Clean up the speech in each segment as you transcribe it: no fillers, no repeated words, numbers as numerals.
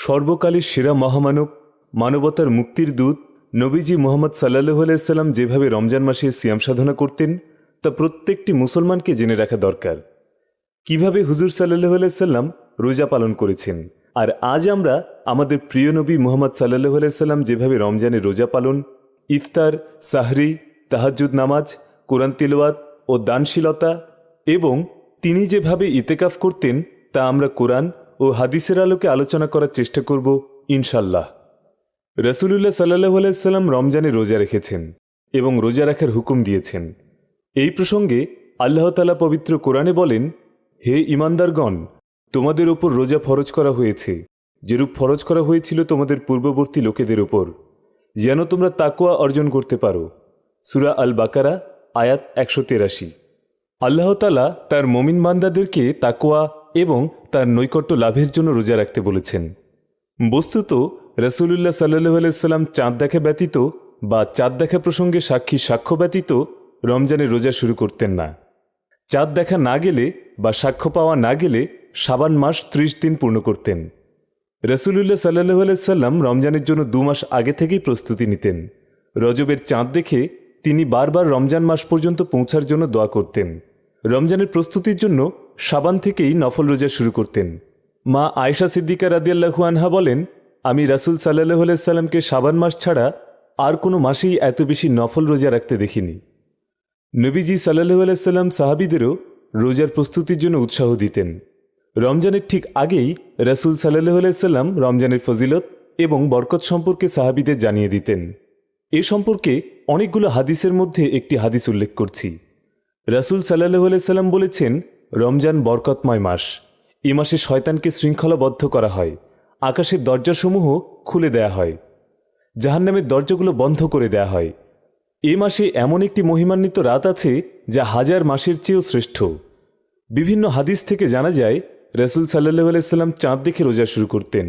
সর্বকালের সেরা মহামানব, মানবতার মুক্তির দূত নবীজি মুহাম্মদ সাল্লাল্লাহু আলাইহি সাল্লাম যেভাবে রমজান মাসে সিয়াম সাধনা করতেন তা প্রত্যেকটি মুসলমানকে জেনে রাখা দরকার। কিভাবে হুজুর সাল্লাল্লাহু আলাইহি সাল্লাম রোজা পালন করেছেন, আর আজ আমরা আমাদের প্রিয় নবী মুহাম্মদ সাল্লাল্লাহু আলাইহি সাল্লাম যেভাবে রমজানে রোজা পালন, ইফতার, সাহরি, তাহাজ্জুদ নামাজ, কোরআন তিলাওয়াত ও দানশীলতা এবং তিনি যেভাবে ইতেকাফ করতেন তা আমরা কোরআন ও হাদিসের আলোকে আলোচনা করার চেষ্টা করব ইনশাল্লাহ। রাসূলুল্লাহ সাল্লাল্লাহু আলাইহি সাল্লাম রমজানে রোজা রেখেছেন এবং রোজা রাখার হুকুম দিয়েছেন। এই প্রসঙ্গে আল্লাহ তাআলা পবিত্র কোরআনে বলেন, হে ঈমানদারগণ, তোমাদের ওপর রোজা ফরজ করা হয়েছে যেরূপ ফরজ করা হয়েছিল তোমাদের পূর্ববর্তী লোকেদের ওপর, যেন তোমরা তাকওয়া অর্জন করতে পারো। সূরা আল বাকারা আয়াত 183। আল্লাহ তাআলা তার মুমিন বান্দাদেরকে তাকওয়া এবং তার নৈকট্য লাভের জন্য রোজা রাখতে বলেছেন। বস্তুত রাসূলুল্লাহ সাল্লাল্লাহু আলাইহি সাল্লাম চাঁদ দেখা ব্যতীত বা চাঁদ দেখা প্রসঙ্গে সাক্ষ্য ব্যতীত রমজানে রোজা শুরু করতেন না। চাঁদ দেখা না গেলে বা সাক্ষ্য পাওয়া না গেলে শাবান মাস 30 দিন পূর্ণ করতেন। রাসূলুল্লাহ সাল্লাল্লাহু আলাইহি সাল্লাম রমজানের জন্য 2 মাস আগে থেকেই প্রস্তুতি নিতেন। রজবের চাঁদ দেখে তিনি বারবার রমজান মাস পর্যন্ত পৌঁছার জন্য দোয়া করতেন। রমজানের প্রস্তুতির জন্য শাবান থেকেই নফল রোজা শুরু করতেন। মা আয়েশা সিদ্দিকা রাদিয়াল্লাহু আনহা বলেন, আমি রাসূল সাল্লাল্লাহু আলাইহি সাল্লামকে শাবান মাস ছাড়া আর কোনো মাসেই এত বেশি নফল রোজা রাখতে দেখিনি। নবীজি সাল্লাল্লাহু আলাইহি সাল্লাম সাহাবীদেরও রোজার প্রস্তুতির জন্য উৎসাহ দিতেন। রমজানের ঠিক আগেই রাসূল সাল্লাল্লাহু আলাইহি সাল্লাম রমজানের ফজিলত এবং বরকত সম্পর্কে সাহাবীদের জানিয়ে দিতেন। এ সম্পর্কে অনেকগুলো হাদিসের মধ্যে একটি হাদিস উল্লেখ করছি। রাসূল সাল্লাল্লাহু আলাইহি সাল্লাম বলেছেন, রমজান বরকতময় মাস। এ মাসে শয়তানকে শৃঙ্খলাবদ্ধ করা হয়, আকাশের দরজাসমূহ খুলে দেয়া হয়, জাহান্নামের দরজাগুলো বন্ধ করে দেয়া হয়। এ মাসে এমন একটি মহিমান্বিত রাত আছে যা 1000 মাসের চেয়েও শ্রেষ্ঠ। বিভিন্ন হাদিস থেকে জানা যায় রাসূল সাল্লাল্লাহু আলাইহি সাল্লাম চাঁদ দেখে রোজা শুরু করতেন।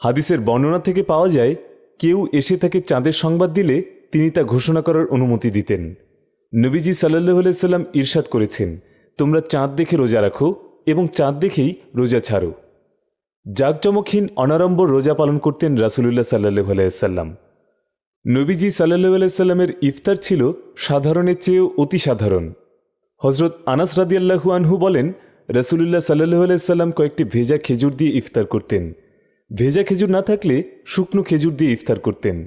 হাদিসের বর্ণনা থেকে পাওয়া যায়, কেউ এসে তাকে চাঁদের সংবাদ দিলে তিনি তা ঘোষণা করার অনুমতি দিতেন। নবীজি সাল্লাল্লাহু আলাইহি সাল্লাম ইরশাদ করেছেন, তোমরা চাঁদ দেখে রোজা রাখো এবং চাঁদ দেখেই রোজা ছাড়ো। জাঁকজমকহীন অনাড়ম্বর রোজা পালন করতেন রাসূলুল্লাহ সাল্লাল্লাহু আলাইহি সাল্লাম। নবীজি সাল্লাল্লাহু আলাইহি সাল্লামের ইফতার ছিল সাধারণের চেয়েও অতি সাধারণ। হযরত আনাস রাদিয়াল্লাহু আনহু বলেন, রাসূলুল্লাহ সাল্লাল্লাহু আলাইহি সাল্লাম কয়েকটি ভেজা খেজুর দিয়ে ইফতার করতেন। ভেজা খেজুর না থাকলে শুকনো খেজুর দিয়ে ইফতার করতেন।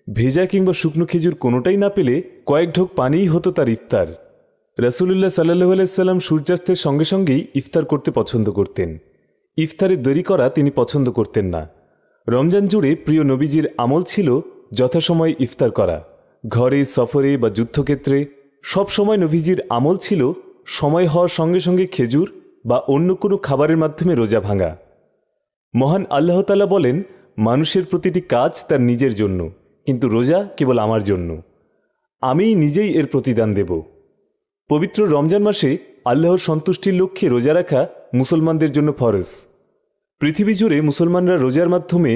ভেজা কিংবা শুকনো খেজুর কোনোটাই না পেলে কয়েক ঢোক পানিই হতো তার ইফতার। রাসূলুল্লাহ সাল্লাল্লাহু আলাইহি সাল্লাম সূর্যাস্তের সঙ্গে সঙ্গেই ইফতার করতে পছন্দ করতেন। ইফতারে দেরি করা তিনি পছন্দ করতেন না। রমজান জুড়ে প্রিয় নবীজির আমল ছিল যথাসময়ে ইফতার করা। ঘরে, সফরে বা যুদ্ধক্ষেত্রে সব সময় নবীজির আমল ছিল সময় হওয়ার সঙ্গে সঙ্গে খেজুর বা অন্য কোনো খাবারের মাধ্যমে রোজা ভাঙা। মহান আল্লাহ তাআলা বলেন, মানুষের প্রতিটি কাজ তার নিজের জন্য, কিন্তু রোজা কেবল আমার জন্য। আমিই নিজেই এর প্রতিদান দেব। পবিত্র রমজান মাসে আল্লাহর সন্তুষ্টির লক্ষ্যে রোজা রাখা মুসলমানদের জন্য ফরজ। পৃথিবী জুড়ে মুসলমানরা রোজার মাধ্যমে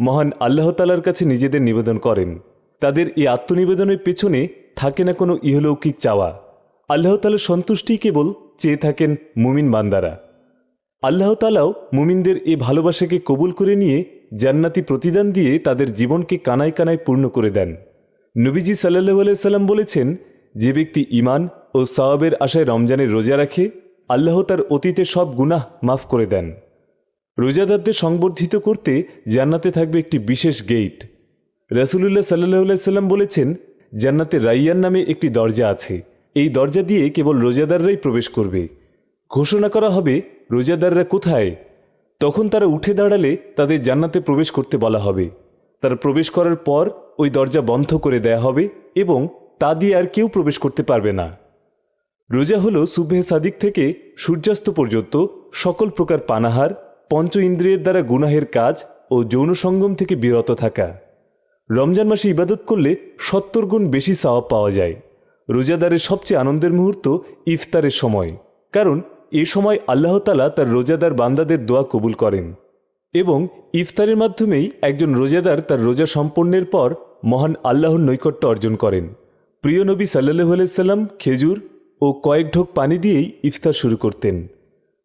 মহান আল্লাহ তাআলার কাছে নিজেদের নিবেদন করেন। তাদের এই আত্মনিবেদনের পেছনে থাকে না কোনো ইহলৌকিক চাওয়া। আল্লাহ তাআলার সন্তুষ্টি কেবল চেয়ে থাকেন মুমিন বান্দারা। আল্লাহ তাআলাও মুমিনদের এ ভালোবাসাকে কবুল করে নিয়ে জান্নাতি প্রতিদান দিয়ে তাদের জীবনকে কানায় কানায় পূর্ণ করে দেন। নবীজি সাল্লাল্লাহু আলাইহি সাল্লাম বলেছেন, যে ব্যক্তি ঈমান ও সওয়াবের আশায় রমজানের রোজা রাখে, আল্লাহ তার অতীতের সব গুনাহ মাফ করে দেন। রোজাদারদের সংবর্ধিত করতে জান্নাতে থাকবে একটি বিশেষ গেট। রাসূলুল্লাহ সাল্লাল্লাহু আলাইহি সাল্লাম বলেছেন, জান্নাতে রাইয়ান নামে একটি দরজা আছে। এই দরজা দিয়ে কেবল রোজাদাররাই প্রবেশ করবে। ঘোষণা করা হবে, রোজাদাররা কোথায়? তখন তারা উঠে দাঁড়ালে তাদের জান্নাতে প্রবেশ করতে বলা হবে। তারা প্রবেশ করার পর ওই দরজা বন্ধ করে দেয়া হবে এবং তা দিয়ে আর কেউ প্রবেশ করতে পারবে না। রোজা হল সুবহে সাদিক থেকে সূর্যাস্ত পর্যন্ত সকল প্রকার পানাহার, পঞ্চ ইন্দ্রিয়ের দ্বারা গুনাহের কাজ ও যৌন সঙ্গম থেকে বিরত থাকা। রমজান মাসে ইবাদত করলে 70 গুণ বেশি সওয়াব পাওয়া যায়। রোজাদারের সবচেয়ে আনন্দের মুহূর্ত ইফতারের সময়, কারণ এ সময় আল্লাহ তাআলা তার রোজাদার বান্দাদের দোয়া কবুল করেন এবং ইফতারের মাধ্যমেই একজন রোজাদার তার রোজা সম্পন্নের পর মহান আল্লাহর নৈকট্য অর্জন করেন। প্রিয় নবী সাল্লাল্লাহু আলাইহি সাল্লাম খেজুর ও কয়েক ঢোক পানি দিয়েই ইফতার শুরু করতেন।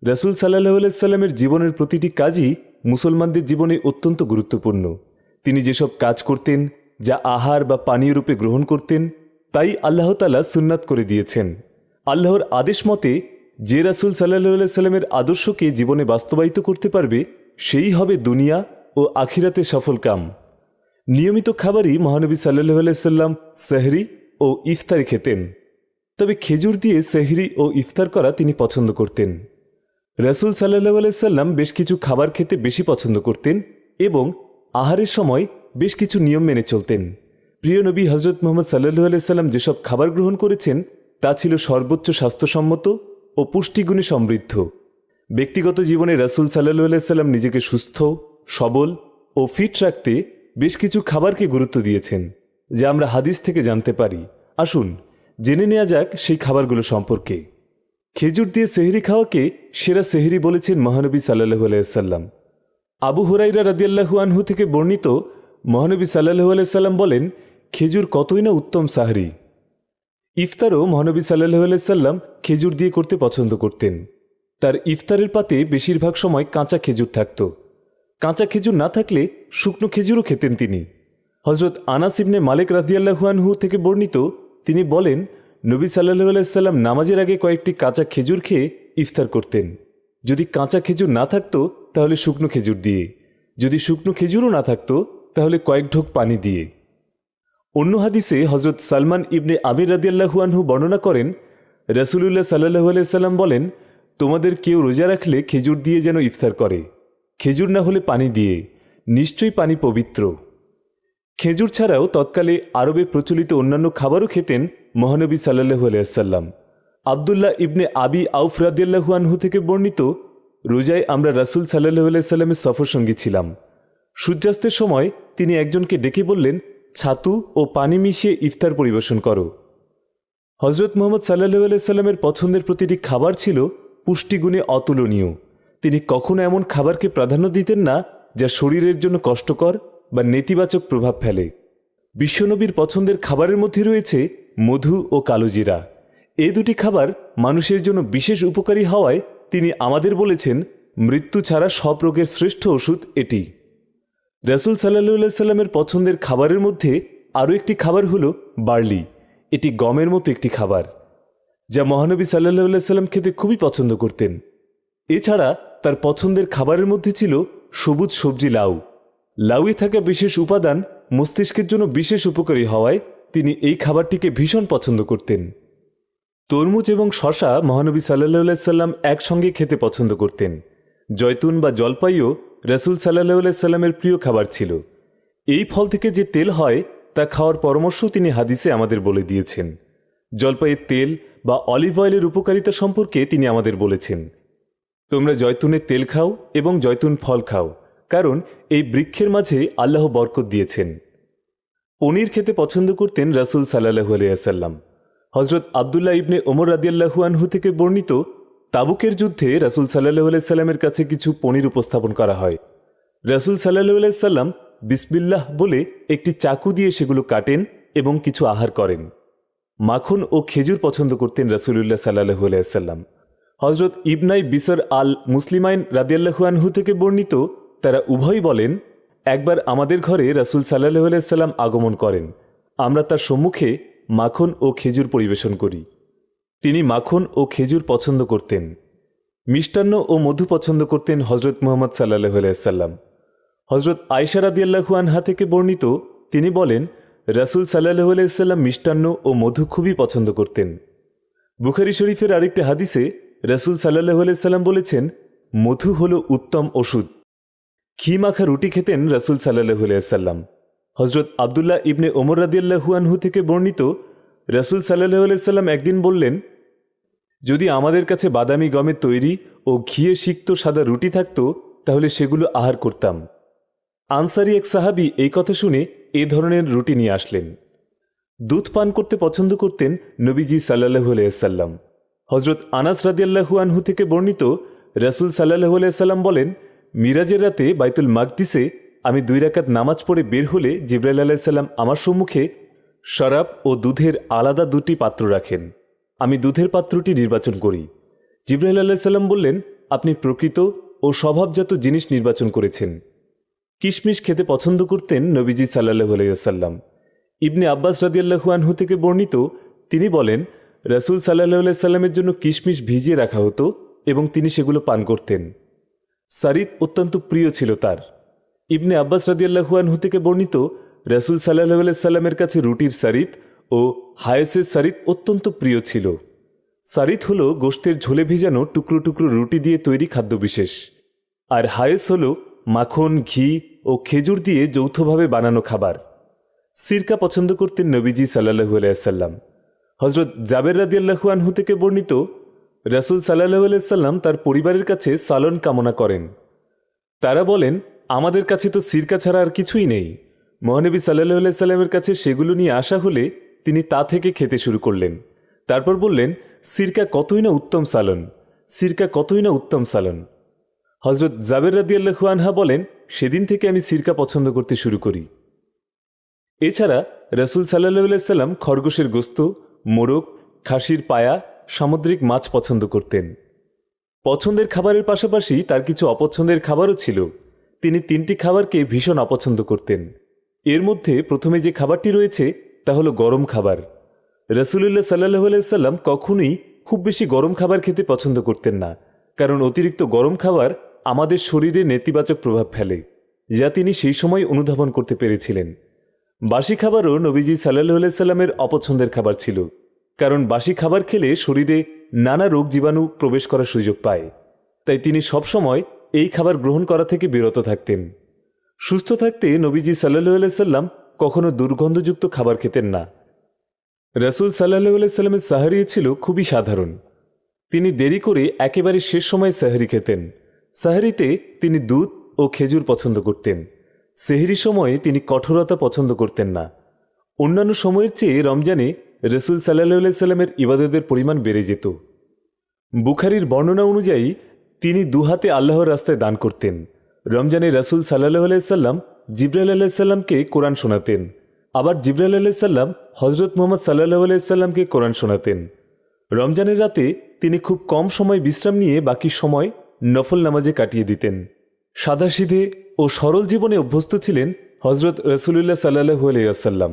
রাসূল সাল্লাল্লাহু আলাইহি সাল্লামের জীবনের প্রতিটি কাজই মুসলমানদের জীবনে অত্যন্ত গুরুত্বপূর্ণ। তিনি যেসব কাজ করতেন, যা আহার বা পানীয় রূপে গ্রহণ করতেন, তাই আল্লাহ তাআলা সুন্নাত করে দিয়েছেন। আল্লাহর আদেশ মতে যে রাসূল সাল্লাল্লাহু আলাইহি সাল্লামের আদর্শকে জীবনে বাস্তবায়িত করতে পারবে, সেই হবে দুনিয়া ও আখিরাতে সফলকাম। নিয়মিত খাবারই মহানবী সাল্লাল্লাহু আলাইহি সাল্লাম সেহরি ও ইফতারি খেতেন। তবে খেজুর দিয়ে সেহরি ও ইফতার করা তিনি পছন্দ করতেন। রাসূল সাল্লাল্লাহু আলাইহি সাল্লাম বেশ কিছু খাবার খেতে বেশি পছন্দ করতেন এবং আহারের সময় বেশ কিছু নিয়ম মেনে চলতেন। প্রিয় নবী হজরত মুহাম্মদ সাল্লাল্লাহু আলাইহি সাল্লাম যেসব খাবার গ্রহণ করেছেন তা ছিল সর্বোচ্চ স্বাস্থ্যসম্মত ও পুষ্টিগুণে সমৃদ্ধ। ব্যক্তিগত জীবনে রাসূল সাল্লাল্লাহু আলাইহি সাল্লাম নিজেকে সুস্থ, সবল ও ফিট রাখতে বেশ কিছু খাবারকে গুরুত্ব দিয়েছেন, যা আমরা হাদিস থেকে জানতে পারি। আসুন জেনে নেওয়া যাক সেই খাবারগুলো সম্পর্কে। খেজুর দিয়ে সেহরি খাওয়াকে সেরা সেহরি বলেছেন মহানবী সাল্লাল্লাহু আলাইহি সাল্লাম। আবু হুরায়রা রাদিয়াল্লাহু আনহু থেকে বর্ণিত, মহানবী সাল্লাল্লাহু আলাইহি সাল্লাম বলেন, খেজুর কতই না উত্তম সাহরি। ইফতারও মহানবী সাল্লাল্লাহু আলাইহি সাল্লাম খেজুর দিয়ে করতে পছন্দ করতেন। তার ইফতারের পাতে বেশিরভাগ সময় কাঁচা খেজুর থাকত। কাঁচা খেজুর না থাকলে শুকনো খেজুরও খেতেন তিনি। হজরত আনাস ইবনে মালিক রাদিয়াল্লাহু আনহু থেকে বর্ণিত, তিনি বলেন, নবী সাল্লাল্লাহু আলাইহি সাল্লাম নামাজের আগে কয়েকটি কাঁচা খেজুর খেয়ে ইফতার করতেন। যদি কাঁচা খেজুর না থাকত তাহলে শুকনো খেজুর দিয়ে, যদি শুকনো খেজুরও না থাকত তাহলে কয়েক ঢোক পানি দিয়ে। অন্য হাদিসে হজরত সালমান ইবনে আমির রাদিয়াল্লাহু আনহু বর্ণনা করেন, রাসূলুল্লাহ সাল্লাল্লাহু আলাইহি সাল্লাম বলেন, তোমাদের কেউ রোজা রাখলে খেজুর দিয়ে যেন ইফতার করে, খেজুর না হলে পানি দিয়ে, নিশ্চয়ই পানি পবিত্র। খেজুর ছাড়াও তৎকালে আরবে প্রচলিত অন্যান্য খাবারও খেতেন মহানবী সাল্লাল্লাহু আলাইহি সাল্লাম। আবদুল্লাহ ইবনে আবি আউফ রাদিয়াল্লাহু আনহু থেকে বর্ণিত, রোজায় আমরা রাসূল সাল্লাল্লাহু আলাইহি সাল্লামের সফরসঙ্গী ছিলাম। সূর্যাস্তের সময় তিনি একজনকে ডেকে বললেন, ছাতু ও পানি মিশিয়ে ইফতার পরিবেশন করো। হজরত মুহাম্মদ সাল্লাল্লাহু আলাইহি সাল্লামের পছন্দের প্রতিটি খাবার ছিল পুষ্টিগুণে অতুলনীয়। তিনি কখনো এমন খাবারকে প্রাধান্য দিতেন না যা শরীরের জন্য কষ্টকর বা নেতিবাচক প্রভাব ফেলে। বিশ্বনবীর পছন্দের খাবারের মধ্যে রয়েছে মধু ও কালোজিরা। এই দুটি খাবার মানুষের জন্য বিশেষ উপকারী হওয়ায় তিনি আমাদের বলেছেন, মৃত্যু ছাড়া সব রোগের শ্রেষ্ঠ ওষুধ এটি। রাসূল সাল্লাল্লাহু আলাইহি সাল্লামের পছন্দের খাবারের মধ্যে আরও একটি খাবার হল বার্লি। এটি গমের মতো একটি খাবার, যা মহানবী সাল্লাল্লাহু আলাইহি সাল্লাম খেতে খুবই পছন্দ করতেন। এছাড়া তার পছন্দের খাবারের মধ্যে ছিল সবুজ সবজি লাউ। লাউয়ে থাকা বিশেষ উপাদান মস্তিষ্কের জন্য বিশেষ উপকারী হওয়ায় তিনি এই খাবারটিকে ভীষণ পছন্দ করতেন। তরমুজ এবং শসা মহানবী সাল্লাল্লাহু আলাইহি সাল্লাম একসঙ্গে খেতে পছন্দ করতেন। জয়তুন বা জলপাইও রাসূল সাল্লাল্লাহু আলাইহি সাল্লামের প্রিয় খাবার ছিল। এই ফল থেকে যে তেল হয় তা খাওয়ার পরামর্শ তিনি হাদিসে আমাদের বলে দিয়েছেন। জলপাইয়ের তেল বা অলিভ অয়েলের উপকারিতা সম্পর্কে তিনি আমাদের বলেছেন, তোমরা জয়তুনের তেল খাও এবং জয়তুন ফল খাও, কারণ এই বৃক্ষের মাঝে আল্লাহ বরকত দিয়েছেন। পনির খেতে পছন্দ করতেন রাসূল সাল্লাল্লাহু আলাইহি সাল্লাম। হজরত আবদুল্লাহ ইবনে ওমর রাদিয়াল্লাহু আনহু থেকে বর্ণিত, তাবুকের যুদ্ধে রাসূল সাল্লাল্লাহু আলাইহি সাল্লামের কাছে কিছু পনির উপস্থাপন করা হয়। রাসূল সাল্লাল্লাহু আলাইহি সাল্লাম বিসমিল্লাহ বলে একটি চাকু দিয়ে সেগুলো কাটেন এবং কিছু আহার করেন। মাখন ও খেজুর পছন্দ করতেন রাসূলুল্লাহ সাল্লাল্লাহু আলাইহি সাল্লাম। হজরত ইবনাই বিসর আল মুসলিমাইন রাদিয়াল্লাহু আনহু থেকে বর্ণিত, তারা উভয়ই বলেন, একবার আমাদের ঘরে রাসূল সাল্লাল্লাহু আলাইহি সাল্লাম আগমন করেন। আমরা তার সম্মুখে মাখন ও খেজুর পরিবেশন করি। তিনি মাখন ও খেজুর পছন্দ করতেন। মিষ্টান্ন ও মধু পছন্দ করতেন হজরত মুহাম্মদ সাল্লাল্লাহু আলাইহি সাল্লাম। হজরত আয়েশা রাদিয়াল্লাহু আনহা থেকে বর্ণিত, তিনি বলেন, রাসূল সাল্লাল্লাহু আলাইহি সাল্লাম মিষ্টান্ন ও মধু খুবই পছন্দ করতেন। বুখারী শরীফের আরেকটি হাদিসে রাসূল সাল্লাল্লাহু আলাইহি সাল্লাম বলেছেন, মধু হল উত্তম ওষুধ। ঘি মাখা রুটি খেতেন রাসূল সাল্লাল্লাহু আলাইহি সাল্লাম। হজরত আবদুল্লাহ ইবনে ওমর রাদিয়াল্লাহু আনহু থেকে বর্ণিত, রাসূল সাল্লাল্লাহু আলাইহি সাল্লাম একদিন বললেন, যদি আমাদের কাছে বাদামি গমের তৈরি ও ঘিয়ে সিক্ত সাদা রুটি থাকত তাহলে সেগুলো আহার করতাম। আনসারি এক সাহাবী এই কথা শুনে এ ধরনের রুটি নিয়ে আসলেন। দুধ পান করতে পছন্দ করতেন নবীজি সাল্লাল্লাহু আলাইহি সাল্লাম। হজরত আনাস রাদিয়াল্লাহু আনহু থেকে বর্ণিত, রাসূল সাল্লাল্লাহু আলাইহি সাল্লাম বলেন, মিরাজের রাতে বাইতুল মাকদিসে আমি 2 রাকাত নামাজ পড়ে বের হলে জিবরাইল আলাইহিস সালাম আমার সম্মুখে শরাব ও দুধের আলাদা 2টি পাত্র রাখেন। আমি দুধের পাত্রটি নির্বাচন করি। জিবরাইল আলাইহিস সালাম বললেন, আপনি প্রকৃত ও স্বভাবজাত জিনিস নির্বাচন করেছেন। কিশমিশ খেতে পছন্দ করতেন নবীজি সাল্লাল্লাহু আলাইহি ওয়াসাল্লাম। ইবনে আব্বাস রাদিয়াল্লাহু আনহু থেকে বর্ণিত, তিনি বলেন, রাসূল সাল্লাল্লাহু আলাইহি সাল্লামের জন্য কিশমিশ ভিজিয়ে রাখা হতো এবং তিনি সেগুলো পান করতেন। সারিদ অত্যন্ত প্রিয় ছিল তার। ইবনে আব্বাস রাদিয়াল্লাহু আনহু থেকে বর্ণিত, রাসূল সাল্লাল্লাহু আলাইহি সাল্লামের কাছে রুটির সারিদ ও হায়েসের সারিদ অত্যন্ত প্রিয় ছিল। সারিদ হল গোশতের ঝোলে ভিজানো টুকরো টুকরো রুটি দিয়ে তৈরি খাদ্যবিশেষ, আর হায়েস হল মাখন, ঘি ও খেজুর দিয়ে যৌথভাবে বানানো খাবার। সিরকা পছন্দ করতেন নবীজি সাল্লাল্লাহু আলাইহি সাল্লাম। হযরত জাবের রাদিয়াল্লাহু আনহু থেকে বর্ণিত, রাসূল সাল্লাল্লাহু আলাইহি সাল্লাম তার পরিবারের কাছে সালন কামনা করেন। তারা বলেন, আমাদের কাছে তো সিরকা ছাড়া আর কিছুই নেই। মহানবী সাল্লাল্লাহু আলাইহি সাল্লামের কাছে সেগুলো নিয়ে আসা হলে তিনি তা থেকে খেতে শুরু করলেন। তারপর বললেন, সিরকা কতই না উত্তম সালন, সিরকা কতই না উত্তম সালন। হযরত জাবের রাদিয়াল্লাহু আনহা বলেন, সেদিন থেকে আমি সিরকা পছন্দ করতে শুরু করি। এছাড়া রাসূল সাল্লাল্লাহু আলাইহি সাল্লাম খরগোশের গোশত, মোরগ, খাসির পায়া, সামুদ্রিক মাছ পছন্দ করতেন। পছন্দের খাবারের পাশাপাশি তার কিছু অপছন্দের খাবারও ছিল। তিনি 3টি খাবারকে ভীষণ অপছন্দ করতেন। এর মধ্যে প্রথমে যে খাবারটি রয়েছে তা হলো গরম খাবার। রাসূলুল্লাহ সাল্লাল্লাহু আলাইহি সাল্লাম কখনোই খুব বেশি গরম খাবার খেতে পছন্দ করতেন না, কারণ অতিরিক্ত গরম খাবার আমাদের শরীরে নেতিবাচক প্রভাব ফেলে, যা তিনি সেই সময় অনুধাবন করতে পেরেছিলেন। বাসি খাবারও নবীজি সাল্লাল্লাহু আলাইহি সাল্লামের অপছন্দের খাবার ছিল, কারণ বাসি খাবার খেলে শরীরে নানা রোগ জীবাণু প্রবেশ করার সুযোগ পায়। তাই তিনি সবসময় এই খাবার গ্রহণ করা থেকে বিরত থাকতেন। সুস্থ থাকতে নবীজি সাল্লাল্লাহু আলাইহি সাল্লাম কখনো দুর্গন্ধযুক্ত খাবার খেতেন না। রাসূল সাল্লাল্লাহু আলাইহি সাল্লামের সাহরি ছিল খুবই সাধারণ। তিনি দেরি করে একেবারে শেষ সময়ে সাহরি খেতেন। সাহরিতে তিনি দুধ ও খেজুর পছন্দ করতেন। সেহরির সময়ে তিনি কঠোরতা পছন্দ করতেন না। অন্যান্য সময়ের চেয়ে রমজানে রাসূল সাল্লাল্লাহু আলাইহি সাল্লামের ইবাদতের পরিমাণ বেড়ে যেত। বুখারীর বর্ণনা অনুযায়ী তিনি দুহাতে আল্লাহর রাস্তায় দান করতেন। রমজানে রাসূল সাল্লাল্লাহু আলাইহি সাল্লাম জিবরাইল আলাইহিস সালামকে কোরআন শোনাতেন। আবার জিবরাইল আলাইহিস সালাম হযরত মুহাম্মদ সাল্লাল্লাহু আলাইহি সাল্লামকে কোরআন শোনাতেন। রমজানের রাতে তিনি খুব কম সময় বিশ্রাম নিয়ে বাকি সময় নফল নামাজে কাটিয়ে দিতেন। সাদাসিধে ও সরল জীবনে অভ্যস্ত ছিলেন হযরত রাসূলুল্লাহ সাল্লাল্লাহু আলাইহি ওয়াসাল্লাম।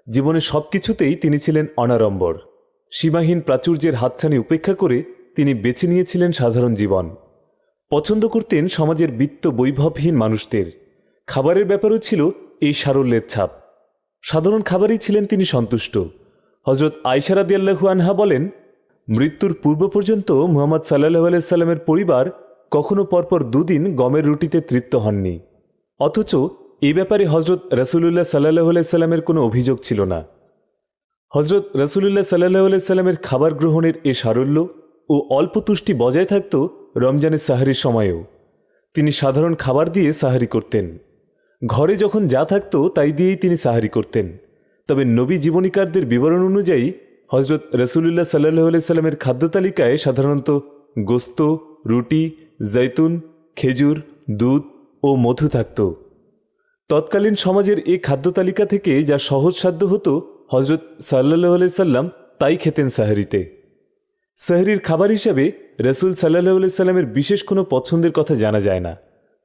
জীবনে সবকিছুতেই তিনি ছিলেন অনাড়ম্বর। সীমাহীন প্রাচুর্যের হাতছানি উপেক্ষা করে তিনি বেছে নিয়েছিলেন সাধারণ জীবন। পছন্দ করতেন সমাজের বিত্ত বৈভবহীন মানুষদের। খাবারের ব্যাপারও ছিল এই সারল্যের ছাপ। সাধারণ খাবারেই ছিলেন তিনি সন্তুষ্ট। হযরত আয়েশা রাদিয়াল্লাহু আনহা বলেন, মৃত্যুর পূর্ব পর্যন্ত মুহাম্মদ সাল্লাল্লাহু আলাইহি সাল্লামের পরিবার কখনো পরপর 2 দিন গমের রুটিতে তৃপ্ত হননি। অথচ এই ব্যাপারে হযরত রাসূলুল্লাহ সাল্লাল্লাহু আলাইহি সাল্লামের কোনো অভিযোগ ছিল না। হযরত রাসূলুল্লাহ সাল্লাল্লাহু আলাইহি সাল্লামের খাবার গ্রহণের এ সারল্য ও অল্প তুষ্টি বজায় থাকত রমজানের সাহরির সময়েও। তিনি সাধারণ খাবার দিয়ে সাহরি করতেন। ঘরে যখন যা থাকত তাই দিয়েই তিনি সাহরি করতেন। তবে নবী জীবনীকারদের বিবরণ অনুযায়ী হযরত রাসূলুল্লাহ সাল্লাল্লাহু আলাইহি সাল্লামের খাদ্য তালিকায় সাধারণত গোশত, রুটি, জৈতুন, খেজুর, দুধ ও মধু থাকত। তৎকালীন সমাজের এই খাদ্য তালিকা থেকে যা সহজসাধ্য হতো হযরত সাল্লাল্লাহু আলাইহি সাল্লাম তাই খেতেন সাহরিতে। সাহরির খাবার হিসাবে রাসূল সাল্লাল্লাহু আলাইহি সাল্লামের বিশেষ কোনো পছন্দের কথা জানা যায় না।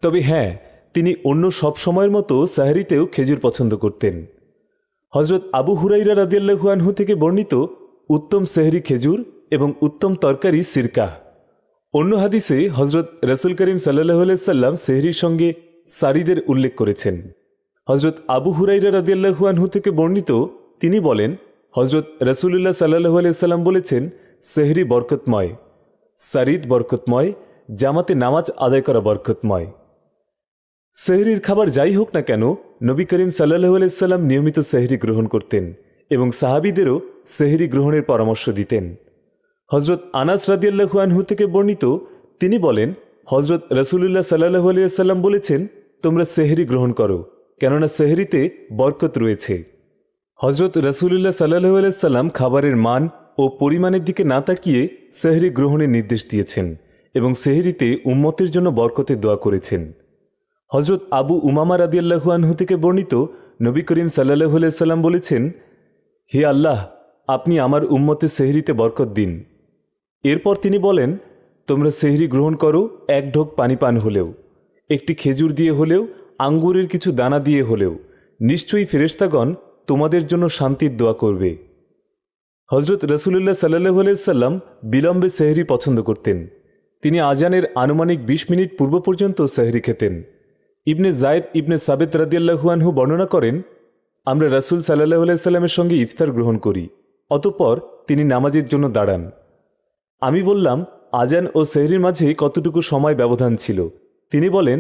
তবে হ্যাঁ, তিনি অন্য সব সময়ের মতো সাহরিতেও খেজুর পছন্দ করতেন। হযরত আবু হুরাইরা রাদিয়াল্লাহু আনহু থেকে বর্ণিত, উত্তম সাহরি খেজুর এবং উত্তম তরকারি সিরকা। অন্য হাদিসে হযরত রাসূল করিম সাল্লাল্লাহু আলাইহি সাল্লাম সাহরির সঙ্গে সারিদের উল্লেখ করেছেন। হযরত আবু হুরাইরা রাদিয়াল্লাহু আনহু থেকে বর্ণিত, তিনি বলেন, হযরত রাসূলুল্লাহ সাল্লাল্লাহু আলাইহি সাল্লাম বলেছেন, সাহরি বরকতময়, সারিদ বরকতময়, জামাতে নামাজ আদায় করা বরকতময়। সাহরির খাবার যাই হোক না কেন, নবী করিম সাল্লাল্লাহু আলাইহি সাল্লাম নিয়মিত সাহরি গ্রহণ করতেন এবং সাহাবীদেরও সাহরি গ্রহণের পরামর্শ দিতেন। হযরত আনাস রাদিয়াল্লাহু আনহু থেকে বর্ণিত, তিনি বলেন, হযরত রাসূলুল্লাহ সাল্লাল্লাহু আলাইহি সাল্লাম বলেছেন, তোমরা সাহরি গ্রহণ করো, কেননা সাহরিতে বরকত রয়েছে। হযরত রাসূলুল্লাহ সাল্লাল্লাহু আলাইহি সাল্লাম খাবারের মান ও পরিমাণের দিকে না তাকিয়ে সাহরি গ্রহণের নির্দেশ দিয়েছেন এবং সাহরিতে উম্মতের জন্য বরকতের দোয়া করেছেন। হযরত আবু উমামা রাদিয়াল্লাহু আনহু থেকে বর্ণিত, নবী করিম সাল্লাল্লাহু আলাইহি সাল্লাম বলেছেন, হে আল্লাহ, আপনি আমার উম্মতের সাহরিতে বরকত দিন। এরপর তিনি বলেন, তোমরা সেহরি গ্রহণ করো এক ঢোক পানি পান হলেও, একটি খেজুর দিয়ে হলেও, আঙ্গুরের কিছু দানা দিয়ে হলেও, নিশ্চয়ই ফেরেশতাগণ তোমাদের জন্য শান্তির দোয়া করবে। হজরত রসুলুল্লাহ সাল্লাল্লাহু আলাইহি সাল্লাম বিলম্বে সেহরি পছন্দ করতেন। তিনি আজানের আনুমানিক ২০ মিনিট পূর্ব পর্যন্ত সেহরি খেতেন। ইবনে জায়েদ ইবনে সাবেত রাদিয়াল্লাহু আনহু বর্ণনা করেন, আমরা রাসূল সাল্লাল্লাহু আলাইহি সাল্লামের সঙ্গে ইফতার গ্রহণ করি, অতঃপর তিনি নামাজের জন্য দাঁড়ান। আমি বললাম, আজান ও সেহরির মাঝে কতটুকু সময় ব্যবধান ছিল? তিনি বলেন,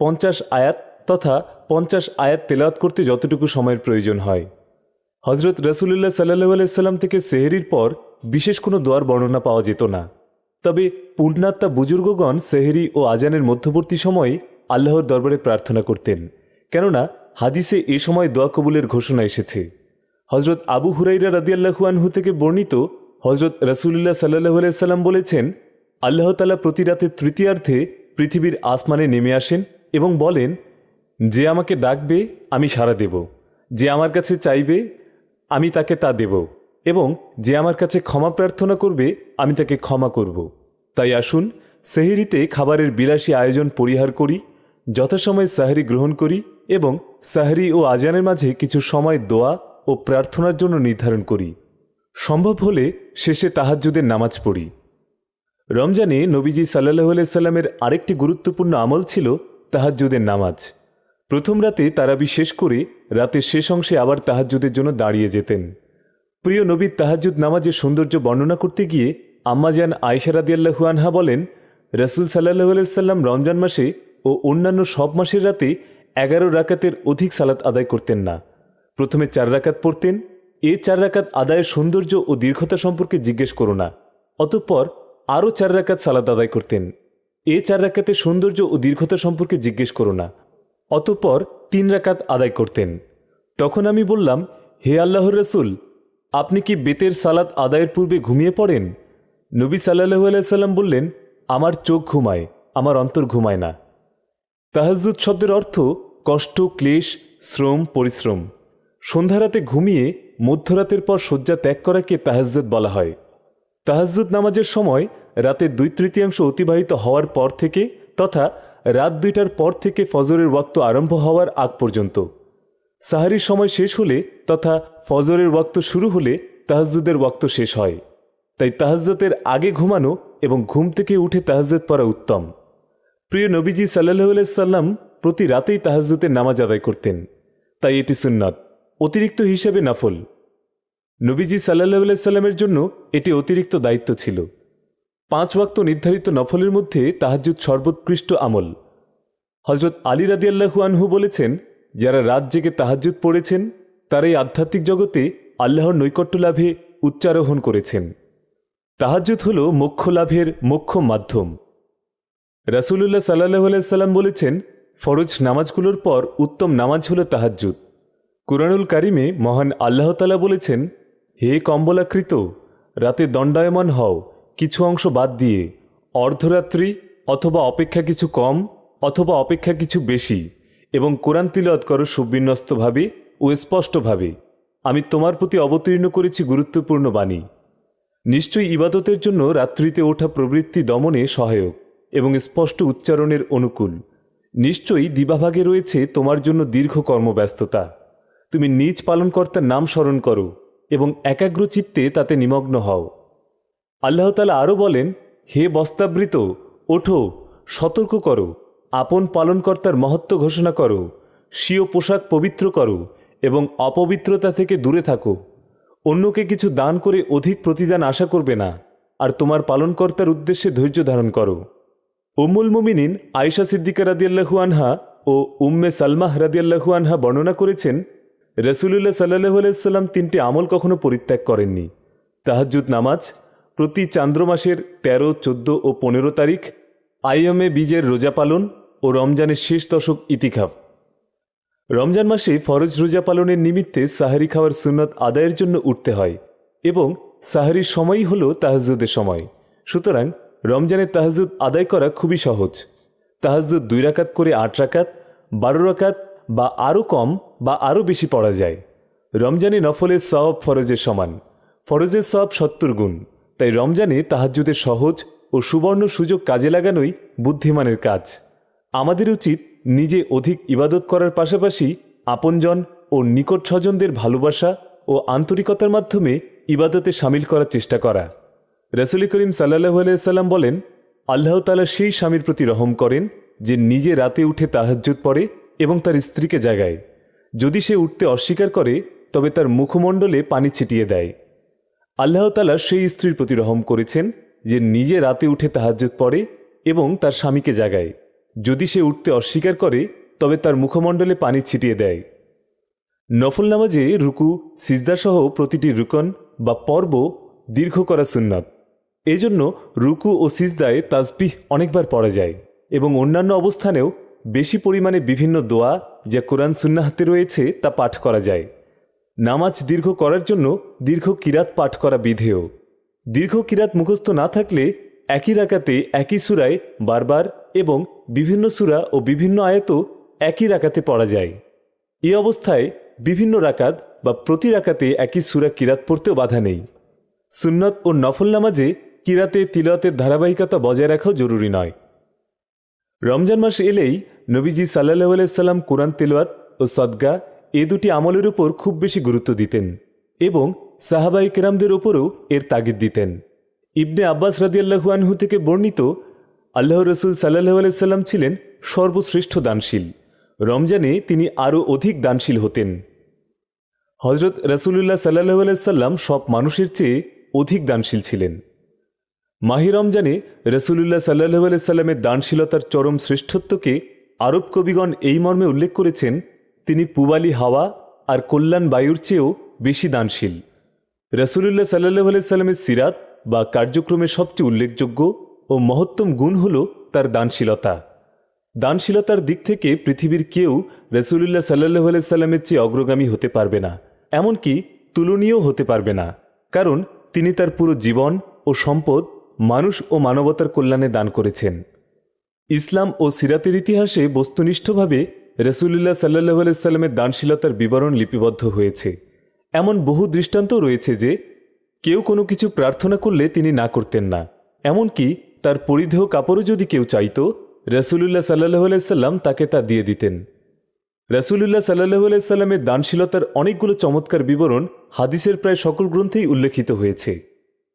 ৫০ আয়াত তথা ৫০ আয়াত তেলাওয়াত করতে যতটুকু সময়ের প্রয়োজন হয়। হজরত রসুলুল্লাহ সাল্লাল্লাহু আলাইহি সাল্লাম থেকে সেহরির পর বিশেষ কোনো দোয়ার বর্ণনা পাওয়া যেত না। তবে পূর্ণাত্মা বুজুর্গগণ সেহরি ও আজানের মধ্যবর্তী সময়ে আল্লাহর দরবারে প্রার্থনা করতেন, কেননা হাদিসে এ সময় দোয়া কবুলের ঘোষণা এসেছে। হজরত আবু হুরাইরা রাদিয়াল্লাহু আনহু থেকে বর্ণিত, হজরত রসুলুল্লাহ সাল্লাল্লাহু আলাইহি সাল্লাম বলেছেন, আল্লাহ তাআলা প্রতি রাতের তৃতীয়ার্ধে পৃথিবীর আসমানে নেমে আসেন এবং বলেন, যে আমাকে ডাকবে আমি সাড়া দেব, যে আমার কাছে চাইবে আমি তাকে তা দেব, এবং যে আমার কাছে ক্ষমা প্রার্থনা করবে আমি তাকে ক্ষমা করব। তাই আসুন সেহরিতে খাবারের বিলাসী আয়োজন পরিহার করি, যথাসময়ে সাহরি গ্রহণ করি এবং সাহরি ও আজানের মাঝে কিছু সময় দোয়া ও প্রার্থনার জন্য নির্ধারণ করি। সম্ভব হলে শেষে তাহাজ্জুদের নামাজ পড়ি। রমজানে নবীজি সাল্লাল্লাহু আলাইহি সাল্লামের আরেকটি গুরুত্বপূর্ণ আমল ছিল তাহাজ্জুদের নামাজ। প্রথম রাতে তারাবি শেষ করে রাতের শেষ অংশে আবার তাহাজ্জুদের জন্য দাঁড়িয়ে যেতেন। প্রিয় নবীর তাহাজ্জুদ নামাজের সৌন্দর্য বর্ণনা করতে গিয়ে আম্মাজান আয়েশা রাদিয়াল্লাহু আনহা বলেন, রাসূল সাল্লাল্লাহু আলাইহি সাল্লাম রমজান মাসে ও অন্যান্য সব মাসের রাতে 11 রাকাতের অধিক সালাত আদায় করতেন না। প্রথমে 4 রাকাত পড়তেন। এ 4 রাকাত আদায়ের সৌন্দর্য ও দীর্ঘতা সম্পর্কে জিজ্ঞেস করো না। অতঃপর আরও 4 রাকাত সালাত আদায় করতেন। এ 4 রাকাতের সৌন্দর্য ও দীর্ঘতা সম্পর্কে জিজ্ঞেস করো না। অতঃপর 3 রাকাত আদায় করতেন। তখন আমি বললাম, হে আল্লাহর রাসূল, আপনি কি বেতের সালাত আদায়ের পূর্বে ঘুমিয়ে পড়েন? নবী সাল্লাল্লাহু আলাইহি সাল্লাম বললেন, আমার চোখ ঘুমায়, আমার অন্তর ঘুমায় না। তাহাজ্জুদ শব্দের অর্থ কষ্ট, ক্লেশ, শ্রম, পরিশ্রম। সন্ধ্যারাতে ঘুমিয়ে মধ্যরাতের পর শয্যা ত্যাগ করাকে তাহাজ্জুদ বলা হয়। তাহাজ্জুদ নামাজের সময় রাতের 2/3 অতিবাহিত হওয়ার পর থেকে তথা রাত 2টার পর থেকে ফজরের ওয়াক্ত আরম্ভ হওয়ার আগ পর্যন্ত। সাহারির সময় শেষ হলে তথা ফজরের ওয়াক্ত শুরু হলে তাহাজ্জুদের ওয়াক্ত শেষ হয়। তাই তাহাজ্জুদের আগে ঘুমানো এবং ঘুম থেকে উঠে তাহাজ্জুদ পড়া উত্তম। প্রিয় নবীজি সাল্লাল্লাহু আলাইহি সাল্লাম প্রতি রাতেই তাহাজ্জুদের নামাজ আদায় করতেন, তাই এটি সুন্নাত, অতিরিক্ত হিসেবে নফল। নবীজি সাল্লাল্লাহু আলাইহি সাল্লামের জন্য এটি অতিরিক্ত দায়িত্ব ছিল। 5 ওয়াক্ত নির্ধারিত নফলের মধ্যে তাহাজ্জুদ সর্বোৎকৃষ্ট আমল। হজরত আলী রাদিয়াল্লাহু আনহু বলেছেন, যারা রাত জেগে তাহাজ্জুদ পড়েছেন তারাই আধ্যাত্মিক জগতে আল্লাহর নৈকট্য লাভে উচ্চারোহণ করেছেন। তাহাজ্জুদ হল মোক্ষ লাভের মোক্ষ মাধ্যম। রাসূলুল্লাহ সাল্লাল্লাহু আলাইহি সাল্লাম বলেছেন, ফরজ নামাজগুলোর পর উত্তম নামাজ হল তাহাজ্জুদ। কুরআনুল কারিমে মহান আল্লাহ তাআলা বলেছেন, হে কম্বলাকৃত, রাতে দণ্ডায়মান হও কিছু অংশ বাদ দিয়ে, অর্ধরাত্রি অথবা অপেক্ষা কিছু কম অথবা অপেক্ষা কিছু বেশি, এবং কোরআন তিলাওয়াত করো সুবিন্যস্তভাবে ও স্পষ্টভাবে। আমি তোমার প্রতি অবতীর্ণ করেছি গুরুত্বপূর্ণ বাণী। নিশ্চয়ই ইবাদতের জন্য রাত্রিতে ওঠা প্রবৃত্তি দমনে সহায়ক এবং স্পষ্ট উচ্চারণের অনুকূল। নিশ্চয়ই দিবাভাগে রয়েছে তোমার জন্য দীর্ঘ কর্মব্যস্ততা। তুমি নিজ পালনকর্তার নাম স্মরণ করো এবং একাগ্র চিত্তে তাতে নিমগ্ন হও। আল্লাহ তাআলা আরও বলেন, হে বস্তাবৃত, ওঠো, সতর্ক করো, আপন পালনকর্তার মহত্ব ঘোষণা করো, স্বীয় পোশাক পবিত্র করো এবং অপবিত্রতা থেকে দূরে থাকো। অন্যকে কিছু দান করে অধিক প্রতিদান আশা করবে না, আর তোমার পালনকর্তার উদ্দেশ্যে ধৈর্য ধারণ করো। উম্মুল মুমিনিন আয়েশা সিদ্দিকা রাদিয়াল্লাহু আনহা ও উম্মে সালমাহ রাদিয়াল্লাহু আনহা বর্ণনা করেছেন, রাসূলুল্লাহ সাল্লাল্লাহু আলাইহি সাল্লাম 3টি আমল কখনো পরিত্যাগ করেননি। তাহাজ্জুদ নামাজ, প্রতি চান্দ্র মাসের 13, 14 ও 15 তারিখ আইয়ামে বীজের রোজা পালন ও রমজানের শেষ দশক ইতিকাফ। রমজান মাসে ফরজ রোজা পালনের নিমিত্তে সাহারি খাওয়ার সুন্নত আদায়ের জন্য উঠতে হয় এবং সাহারির সময়ই হল তাহাজ্জুদের সময়। সুতরাং রমজানের তাহাজ্জুদ আদায় করা খুবই সহজ। তাহাজ্জুদ 2 রাকাত করে 8 রাকাত, 12 রাকাত বা আরও কম বা আরও বেশি পড়া যায়। রমজানে নফলের সওয়াব ফরজের সমান। ফরজের সওয়াব 70 গুণ। তাই রমজানে তাহাজ্জুদের সহজ ও সুবর্ণ সুযোগ কাজে লাগানোই বুদ্ধিমানের কাজ। আমাদের উচিত নিজে অধিক ইবাদত করার পাশাপাশি আপনজন ও নিকট স্বজনদের ভালোবাসা ও আন্তরিকতার মাধ্যমে ইবাদতে সামিল করার চেষ্টা করা। রাসূল করিম সাল্লাল্লাহু আলাইহি সাল্লাম বলেন, আল্লাহ তাআলা সেই স্বামীর প্রতি রহম করেন যে নিজে রাতে উঠে তাহাজ্জুদ পড়ে এবং তার স্ত্রীকে জাগায়। যদি সে উঠতে অস্বীকার করে তবে তার মুখমণ্ডলে পানি ছিটিয়ে দেয়। আল্লাহ তাআলা সেই স্ত্রীর প্রতি রহম করেছেন যে নিজে রাতে উঠে তাহাজ্জুদ পড়ে এবং তার স্বামীকে জাগায়। যদি সে উঠতে অস্বীকার করে তবে তার মুখমণ্ডলে পানি ছিটিয়ে দেয়। নফল নামাজে রুকু সিজদাসহ প্রতিটি রুকন বা পর্ব দীর্ঘ করা সুন্নাত। এজন্য রুকু ও সিজদায় তাসবিহ অনেকবার পড়া যায় এবং অন্যান্য অবস্থানেও বেশি পরিমাণে বিভিন্ন দোয়া যা কোরআন সুন্নাহতে রয়েছে তা পাঠ করা যায়। নামাজ দীর্ঘ করার জন্য দীর্ঘ কিরাত পাঠ করা বিধেয়। দীর্ঘ কিরাত মুখস্থ না থাকলে একই রাকাতে একই সূরায় বারবার এবং বিভিন্ন সূরা ও বিভিন্ন আয়াতও একই রাকাতে পড়া যায়। এই অবস্থায় বিভিন্ন রাকাত বা প্রতি রাকাতে একই সূরা কিরাত পড়তেও বাধা নেই। সুন্নত ও নফল নামাজে কিরাতে তিলাওয়াতের ধারাবাহিকতা বজায় রাখাও জরুরি নয়। রমজান মাস এলেই নবীজি সাল্লাল্লাহু আলাইহি সাল্লাম কোরআন তিলাওয়াত ও সদকা এ দুটি আমলের উপর খুব বেশি গুরুত্ব দিতেন এবং সাহাবায়ে কেরামদের উপরও এর তাগিদ দিতেন। ইবনে আব্বাস রাদিয়াল্লাহু আনহু থেকে বর্ণিত, আল্লাহর রাসূল সাল্লাল্লাহু আলাইহি সাল্লাম ছিলেন সর্বশ্রেষ্ঠ দানশীল। রমজানে তিনি আরও অধিক দানশীল হতেন। হযরত রাসূলুল্লাহ সাল্লাল্লাহু আলাইহি সাল্লাম সব মানুষের চেয়ে অধিক দানশীল ছিলেন। মাহে রমজানে রাসূলুল্লাহ সাল্লাল্লাহু আলাইহি সাল্লামের দানশীলতার চরম শ্রেষ্ঠত্বকে আরব কবিগণ এই মর্মে উল্লেখ করেছেন, তিনি পূবালি হাওয়া আর কল্যাণ বায়ুর চেয়েও বেশি দানশীল। রাসূলুল্লাহ সাল্লাল্লাহু আলাইহি সাল্লামের সিরাত বা কার্যক্রমের সবচেয়ে উল্লেখযোগ্য ও মহত্তম গুণ হল তার দানশীলতা। দানশীলতার দিক থেকে পৃথিবীর কেউ রাসূলুল্লাহ সাল্লাল্লাহু আলাইহি সাল্লামের চেয়ে অগ্রগামী হতে পারবে না, এমনকি তুলনীয় হতে পারবে না, কারণ তিনি তার পুরো জীবন ও সম্পদ মানুষ ও মানবতার কল্যাণে দান করেছেন। ইসলাম ও সিরাতের ইতিহাসে বস্তুনিষ্ঠভাবে রাসূলুল্লাহ সাল্লাল্লাহু আলাইহি সাল্লামের দানশীলতার বিবরণ লিপিবদ্ধ হয়েছে। এমন বহু দৃষ্টান্তও রয়েছে যে কেউ কোনো কিছু প্রার্থনা করলে তিনি না করতেন না, এমনকি তার পরিধেয় কাপড়ও যদি কেউ চাইত, রাসূলুল্লাহ সাল্লাল্লাহু আলাইহি সাল্লাম তাকে তা দিয়ে দিতেন। রাসূলুল্লাহ সাল্লাল্লাহু আলাইহি সাল্লামের দানশীলতার অনেকগুলো চমৎকার বিবরণ হাদিসের প্রায় সকল গ্রন্থেই উল্লেখিত হয়েছে।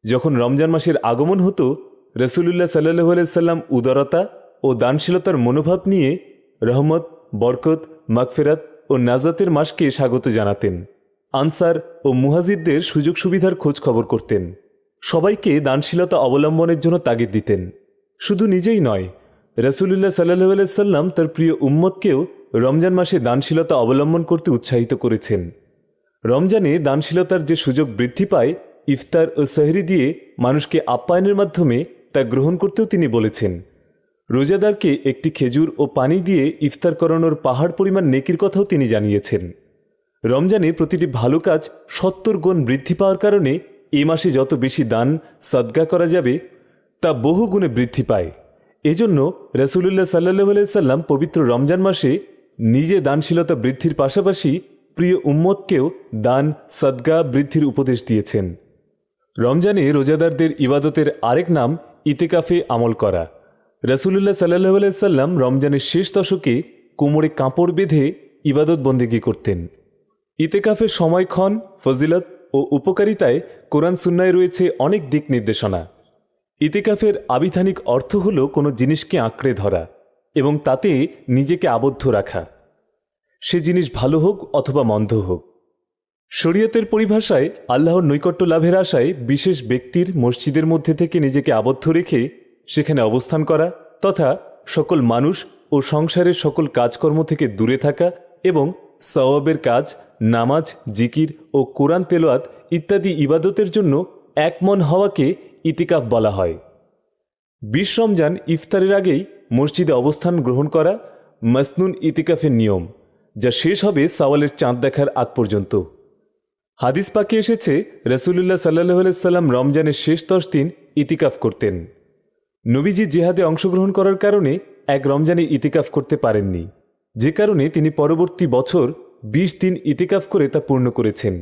যখন রমজান মাসের আগমন হতো, রাসূলুল্লাহ সাল্লাল্লাহু আলাইহি সাল্লাম উদারতা ও দানশীলতার মনোভাব নিয়ে রহমত, বরকত, মাগফিরাত ও নাজাতের মাসকে স্বাগত জানাতেন। আনসার ও মুহাজিরদের সুযোগ সুবিধার খোঁজ খবর করতেন। সবাইকে দানশীলতা অবলম্বনের জন্য তাগিদ দিতেন। শুধু নিজেই নয়, রাসূলুল্লাহ সাল্লাল্লাহু আলাইহি সাল্লাম তার প্রিয় উম্মতকেও রমজান মাসে দানশীলতা অবলম্বন করতে উৎসাহিত করেছেন। রমজানে দানশীলতার যে সুযোগ বৃদ্ধি পায়, ইফতার ও সেহরি দিয়ে মানুষকে আপ্যায়নের মাধ্যমে তা গ্রহণ করতেও তিনি বলেছেন। রোজাদারকে একটি খেজুর ও পানি দিয়ে ইফতার করানোর পাহাড় পরিমাণ নেকির কথাও তিনি জানিয়েছেন। রমজানে প্রতিটি ভালো কাজ 70 গুণ বৃদ্ধি পাওয়ার কারণে এ মাসে যত বেশি দান সাদকা করা যাবে তা বহু গুণে বৃদ্ধি পায়। এজন্য রাসূলুল্লাহ সাল্লাল্লাহু আলাইহি সাল্লাম পবিত্র রমজান মাসে নিজে দানশীলতা বৃদ্ধির পাশাপাশি প্রিয় উম্মতকেও দান সাদকা বৃদ্ধির উপদেশ দিয়েছেন। রমজানে রোজাদারদের ইবাদতের আরেক নাম ইতিকাফে আমল করা। রাসূলুল্লাহ সাল্লাল্লাহু আলাইহি সাল্লাম রমজানের শেষ দশকে কোমরে কাপড় বেঁধে ইবাদত বন্দেগী করতেন। ইতিকাফের সময়ক্ষণ, ফজিলত ও উপকারিতায় কোরআন সুন্নায় রয়েছে অনেক দিক নির্দেশনা। ইতিকাফের আবিধানিক অর্থ হল কোনো জিনিসকে আঁকড়ে ধরা এবং তাতে নিজেকে আবদ্ধ রাখা, সে জিনিস ভালো হোক অথবা মন্দ হোক। শরীয়তের পরিভাষায় আল্লাহর নৈকট্য লাভের আশায় বিশেষ ব্যক্তির মসজিদের মধ্যে থেকে নিজেকে আবদ্ধ রেখে সেখানে অবস্থান করা তথা সকল মানুষ ও সংসারের সকল কাজকর্ম থেকে দূরে থাকা এবং সওয়াবের কাজ, নামাজ, জিকির ও কোরআন তেলাওয়াত ইত্যাদি ইবাদতের জন্য একমন হওয়াকে ইতিকাফ বলা হয়। 20 রমজান ইফতারের আগেই মসজিদে অবস্থান গ্রহণ করা মাসনুন ইতিকাফের নিয়ম, যা শেষ হবে শাওয়ালের চাঁদ দেখার আগ পর্যন্ত। হাদিস পাকে এসেছে রাসূলুল্লাহ সাল্লাল্লাহু আলাইহি সাল্লাম রমজানের শেষ 10 দিন ইতিকাফ করতেন। নবীজি জিহাদে অংশগ্রহণ করার কারণে এক রমজানে ইতিকাফ করতে পারেননি, যে কারণে তিনি পরবর্তী বছর 20 দিন ইতিকাফ করে তা পূর্ণ করেছেন।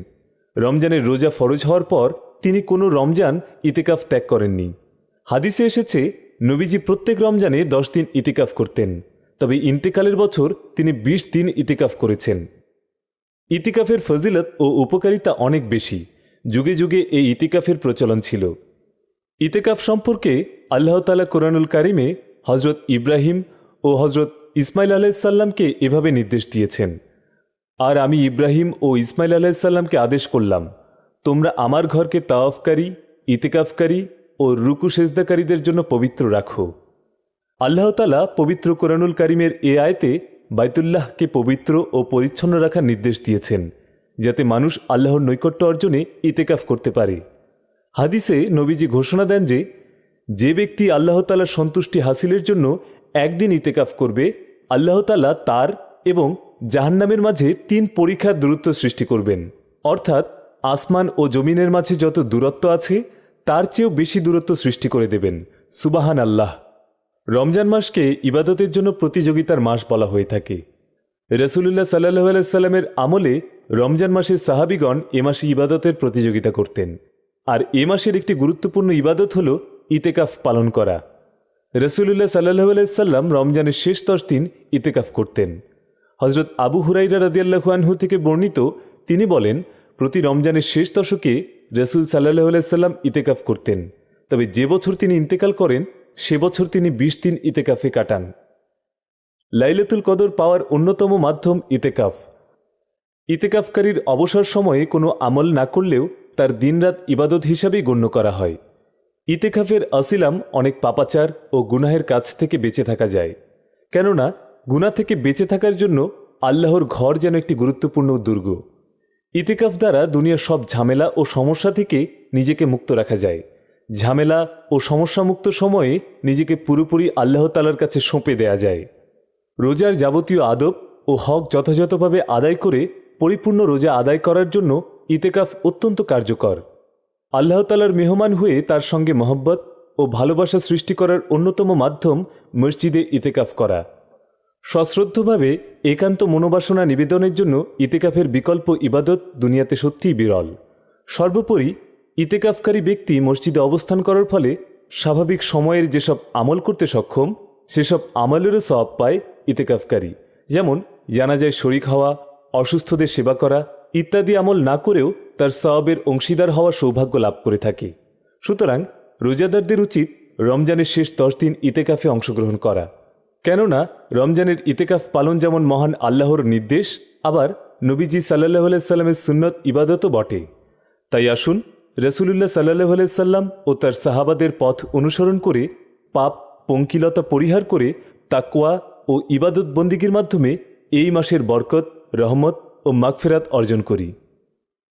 রমজানের রোজা ফরজ হওয়ার পর তিনি কোনো রমজান ইতিকাফ ত্যাগ করেননি। হাদিসে এসেছে নবীজি প্রত্যেক রমজানে 10 দিন ইতিকাফ করতেন, তবে ইন্তেকালের বছর তিনি 20 দিন ইতিকাফ করেছেন। ইতিকাফের ফজিলত ও উপকারিতা অনেক বেশি। যুগে যুগে এই ইতিকাফের প্রচলন ছিল। ইতিকাফ সম্পর্কে আল্লাহ তাআলা কোরআনুল কারিমে হজরত ইব্রাহিম ও হজরত ইসমাইল আলাইহিসসালামকে এভাবে নির্দেশ দিয়েছেন, আর আমি ইব্রাহিম ও ইসমাইল আলাইহিসসালামকে আদেশ করলাম, তোমরা আমার ঘরকে তাওয়াফকারী, ইতিকাফকারী ও রুকু সেজদাকারীদের জন্য পবিত্র রাখো। আল্লাহ তাআলা পবিত্র কোরআনুল কারিমের এ আয়াতে বাইতুল্লাহকে পবিত্র ও পরিচ্ছন্ন রাখার নির্দেশ দিয়েছেন, যাতে মানুষ আল্লাহর নৈকট্য অর্জনে ইতিকাফ করতে পারে। হাদিসে নবীজি ঘোষণা দেন যে ব্যক্তি আল্লাহ তাআলার সন্তুষ্টি হাসিলের জন্য একদিন ইতিকাফ করবে, আল্লাহ তাআলা তার এবং জাহান্নামের মাঝে 3 পরীক্ষার দূরত্ব সৃষ্টি করবেন, অর্থাৎ আসমান ও জমিনের মাঝে যত দূরত্ব আছে তার চেয়েও বেশি দূরত্ব সৃষ্টি করে দেবেন। সুবাহান আল্লাহ। রমজান মাসকে ইবাদতের জন্য প্রতিযোগিতার মাস বলা হয়ে থাকে। রাসূলুল্লাহ সাল্লাল্লাহু আলাইহি সাল্লামের আমলে রমজান মাসে সাহাবীগণ এ মাসে ইবাদতের প্রতিযোগিতা করতেন, আর এ মাসের একটি গুরুত্বপূর্ণ ইবাদত হল ইতিকাফ পালন করা। রাসূলুল্লাহ সাল্লাল্লাহু আলাইহি সাল্লাম রমজানের শেষ 10 দিন ইতিকাফ করতেন। হযরত আবু হুরায়রা রাদিয়াল্লাহু আনহু থেকে বর্ণিত, তিনি বলেন, প্রতি রমজানের শেষ দশকে রাসূল সাল্লাল্লাহু আলাইহি সাল্লাম ইতিকাফ করতেন, তবে যে বছর তিনি ইন্তেকাল করেন সে বছর তিনি 20 দিন ইতিকাফে কাটান। লাইলাতুল কদর পাওয়ার অন্যতম মাধ্যম ইতিকাফ। ইতিকাফকারীর অবসর সময়ে কোনো আমল না করলেও তার দিনরাত ইবাদত হিসাবেই গণ্য করা হয়। ইতিকাফের আসিলাম অনেক পাপাচার ও গুনাহের কাছ থেকে বেঁচে থাকা যায়, কেননা গুনাহ থেকে বেঁচে থাকার জন্য আল্লাহর ঘর যেন একটি গুরুত্বপূর্ণ দুর্গ। ইতিকাফ দ্বারা দুনিয়ার সব ঝামেলা ও সমস্যা থেকে নিজেকে মুক্ত রাখা যায়। ঝামেলা ও সমস্যামুক্ত সময়ে নিজেকে পুরোপুরি আল্লাহ তাআলার কাছে সঁপে দেয়া যায়। রোজার যাবতীয় আদব ও হক যথাযথভাবে আদায় করে পরিপূর্ণ রোজা আদায় করার জন্য ইতিকাফ অত্যন্ত কার্যকর। আল্লাহ তাআলার মেহমান হয়ে তার সঙ্গে মহব্বত ও ভালোবাসা সৃষ্টি করার অন্যতম মাধ্যম মসজিদে ইতিকাফ করা। সশ্রদ্ধভাবে একান্ত মনোবাসনা নিবেদনের জন্য ইতিকাফের বিকল্প ইবাদত দুনিয়াতে সত্যিই বিরল। সর্বোপরি ইতিকাফকারী ব্যক্তি মসজিদে অবস্থান করার ফলে স্বাভাবিক সময়ের যেসব আমল করতে সক্ষম সেসব আমলেরও সওয়াব পায় ইতিকাফকারী, যেমন জানাজায় শরীক হওয়া, অসুস্থদের সেবা করা ইত্যাদি আমল না করেও তার সওয়াবের অংশীদার হওয়ার সৌভাগ্য লাভ করে থাকে। সুতরাং রোজাদারদের উচিত রমজানের শেষ 10 দিন ইতিকাফে অংশগ্রহণ করা, কেননা রমজানের ইতিকাফ পালন যেমন মহান আল্লাহর নির্দেশ, আবার নবীজি সাল্লাল্লাহু আলাইহি সাল্লামের সুন্নত ইবাদতও বটে। তাই আসুন রাসূলুল্লাহ সাল্লাল্লাহু আলাইহি সাল্লাম ও তার সাহাবাদের পথ অনুসরণ করে পাপ পঙ্কিলতা পরিহার করে তাকওয়া ও ইবাদত বন্দিগির মাধ্যমে এই মাসের বরকত, রহমত ও মাগফিরাত অর্জন করি।